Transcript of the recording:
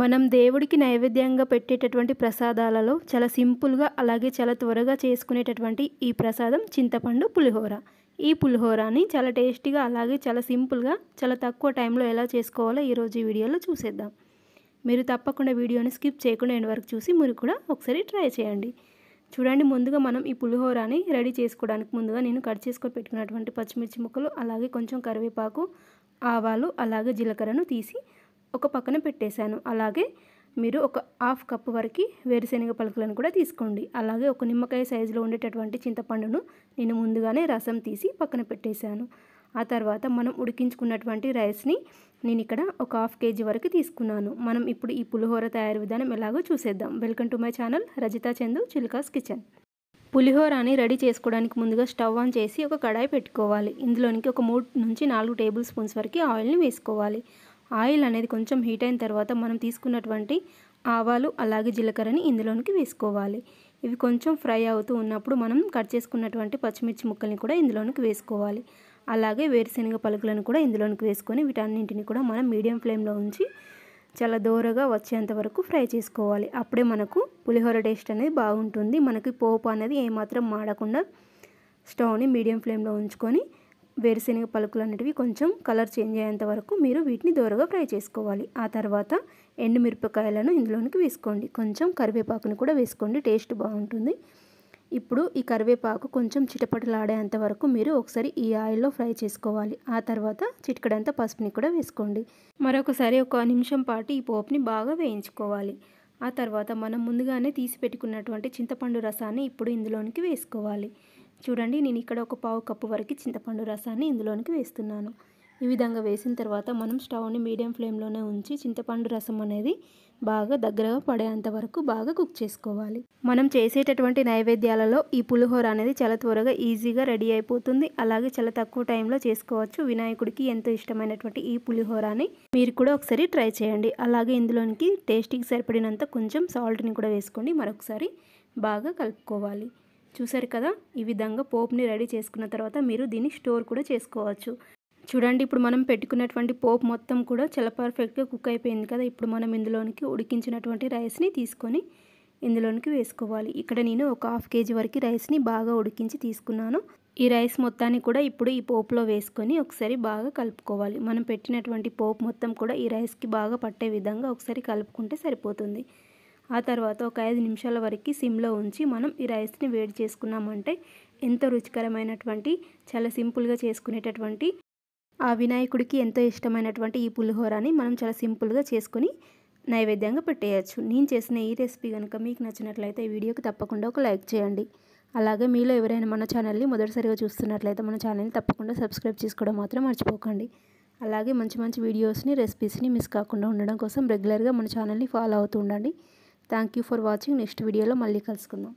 మనం దేవుడికి నైవేద్యంగా పెట్టేటటువంటి ప్రసాదాలలో చాలా సింపుల్గా అలాగే చాలా త్వరగా చేసుకునేటటువంటి ఈ ప్రసాదం చింతపండు పులిహోర. ఈ పులిహోరని చాలా టేస్టీగా అలాగే చాలా సింపుల్గా చాలా తక్కువ టైంలో ఎలా చేసుకోవాలో ఈరోజు ఈ వీడియోలో చూసేద్దాం. మీరు తప్పకుండా వీడియోని స్కిప్ చేయకుండా ఎండ్ వరకు చూసి మీరు కూడా ఒకసారి ట్రై చేయండి. చూడండి, ముందుగా మనం ఈ పులిహోరని రెడీ చేసుకోవడానికి ముందుగా నేను కట్ చేసుకొని పెట్టుకున్నటువంటి పచ్చిమిర్చి ముక్కలు, అలాగే కొంచెం కరివేపాకు, ఆవాలు, అలాగే జీలకర్రను తీసి ఒక పక్కన పెట్టేశాను. అలాగే మీరు ఒక హాఫ్ కప్ వరకు వేరుశనగ పలుకులను కూడా తీసుకోండి. అలాగే ఒక నిమ్మకాయ సైజులో ఉండేటటువంటి చింతపండును నేను ముందుగానే రసం తీసి పక్కన పెట్టేశాను. ఆ తర్వాత మనం ఉడికించుకున్నటువంటి రైస్ని నేను ఇక్కడ ఒక హాఫ్ కేజీ వరకు తీసుకున్నాను. మనం ఇప్పుడు ఈ పులిహోర తయారు విధానం ఎలాగో చూసేద్దాం. Welcome to my channel Rajitha Chandu Chilka's kitchen. పులిహోరని రెడీ చేసుకోవడానికి ముందుగా స్టవ్ ఆన్ చేసి ఒక కడాయి పెట్టుకోవాలి. ఇందులోనికి ఒక 3 నుంచి 4 టేబుల్ స్పూన్స్ వరకు ఆయిల్ని వేసుకోవాలి. ఆయిల్ అనేది కొంచెం హీట్ అయిన తర్వాత మనం తీసుకున్నటువంటి ఆవాలు అలాగే జీలకర్రని ఇందులోనికి వేసుకోవాలి. ఇవి కొంచెం ఫ్రై అవుతూ ఉన్నప్పుడు మనం కట్ చేసుకున్నటువంటి పచ్చిమిర్చి ముక్కల్ని కూడా ఇందులోనికి వేసుకోవాలి. అలాగే వేరుశనగ పలుకులను కూడా ఇందులోనికి వేసుకొని వీటన్నింటిని కూడా మనం మీడియం ఫ్లేమ్లో ఉంచి చాలా దోరగా వచ్చేంత వరకు ఫ్రై చేసుకోవాలి. అప్పుడే మనకు పులిహోర టేస్ట్ అనేది బాగుంటుంది. మనకి పోపు అనేది ఏమాత్రం మాడకుండా స్టవ్ని మీడియం ఫ్లేమ్లో ఉంచుకొని వేరుశనగ పలుకులు అనేటివి కొంచెం కలర్ చేంజ్ అయ్యేంత వరకు మీరు వీటిని దోరగా ఫ్రై చేసుకోవాలి. ఆ తర్వాత ఎండుమిరపకాయలను ఇందులోనికి వేసుకోండి. కొంచెం కరివేపాకును కూడా వేసుకోండి, టేస్ట్ బాగుంటుంది. ఇప్పుడు ఈ కరివేపాకు కొంచెం చిటపటలాడేంత వరకు మీరు ఒకసారి ఈ ఆయిల్లో ఫ్రై చేసుకోవాలి. ఆ తర్వాత చిటికెడంత పసుపుని కూడా వేసుకోండి. మరొకసారి ఒక నిమిషం పాటు ఈ పోపుని బాగా వేయించుకోవాలి. ఆ తర్వాత మనం ముందుగానే తీసి పెట్టుకున్నటువంటి చింతపండు రసాన్ని ఇప్పుడు ఇందులోనికి వేసుకోవాలి. చూడండి, నేను ఇక్కడ ఒక పావు కప్పు వరకు చింతపండు రసాన్ని ఇందులోనికి వేస్తున్నాను. ఈ విధంగా వేసిన తర్వాత మనం స్టవ్ని మీడియం ఫ్లేమ్లోనే ఉంచి చింతపండు రసం అనేది బాగా దగ్గరగా పడేంత వరకు బాగా కుక్ చేసుకోవాలి. మనం చేసేటటువంటి నైవేద్యాలలో ఈ పులిహోర అనేది చాలా త్వరగా ఈజీగా రెడీ అయిపోతుంది. అలాగే చాలా తక్కువ టైంలో చేసుకోవచ్చు. వినాయకుడికి ఎంతో ఇష్టమైనటువంటి ఈ పులిహోరని మీరు కూడా ఒకసారి ట్రై చేయండి. అలాగే ఇందులోనికి టేస్ట్కి సరిపడినంత కొంచెం సాల్ట్ని కూడా వేసుకోండి. మరొకసారి బాగా కలుపుకోవాలి. చూసారు కదా, ఈ విధంగా పోపుని రెడీ చేసుకున్న తర్వాత మీరు దీన్ని స్టోర్ కూడా చేసుకోవచ్చు. చూడండి, ఇప్పుడు మనం పెట్టుకున్నటువంటి పోపు మొత్తం కూడా చాలా పర్ఫెక్ట్గా కుక్ అయిపోయింది కదా. ఇప్పుడు మనం ఇందులోనికి ఉడికించినటువంటి రైస్ని తీసుకొని ఇందులోనికి వేసుకోవాలి. ఇక్కడ నేను ఒక హాఫ్ కేజీ వరకు రైస్ని బాగా ఉడికించి తీసుకున్నాను. ఈ రైస్ మొత్తాన్ని కూడా ఇప్పుడు ఈ పోపులో వేసుకొని ఒకసారి బాగా కలుపుకోవాలి. మనం పెట్టినటువంటి పోపు మొత్తం కూడా ఈ రైస్కి బాగా పట్టే విధంగా ఒకసారి కలుపుకుంటే సరిపోతుంది. ఆ తర్వాత ఒక 5 నిమిషాల వరకు సిమ్లో ఉంచి మనం ఈ రైస్ని వేడి చేసుకున్నామంటే ఎంతో రుచికరమైనటువంటి చాలా సింపుల్గా చేసుకునేటటువంటి ఆ వినాయకుడికి ఎంతో ఇష్టమైనటువంటి ఈ పులిహోరని మనం చాలా సింపుల్గా చేసుకొని నైవేద్యంగా పెట్టేయచ్చు. నేను చేసిన ఈ రెసిపీ కనుక మీకు నచ్చినట్లయితే ఈ వీడియోకి తప్పకుండా ఒక లైక్ చేయండి. అలాగే మీలో ఎవరైనా మన ఛానల్ని మొదటిసారిగా చూస్తున్నట్లయితే మన ఛానల్ని తప్పకుండా సబ్స్క్రైబ్ చేసుకోవడం మాత్రం మర్చిపోకండి. అలాగే మంచి మంచి వీడియోస్ని రెసిపీస్ని మిస్ కాకుండా ఉండడం కోసం రెగ్యులర్గా మన ఛానల్ని ఫాలో అవుతూ ఉండండి. Thank you for watching. Next వీడియోలో మళ్ళీ కలుసుకుందాం.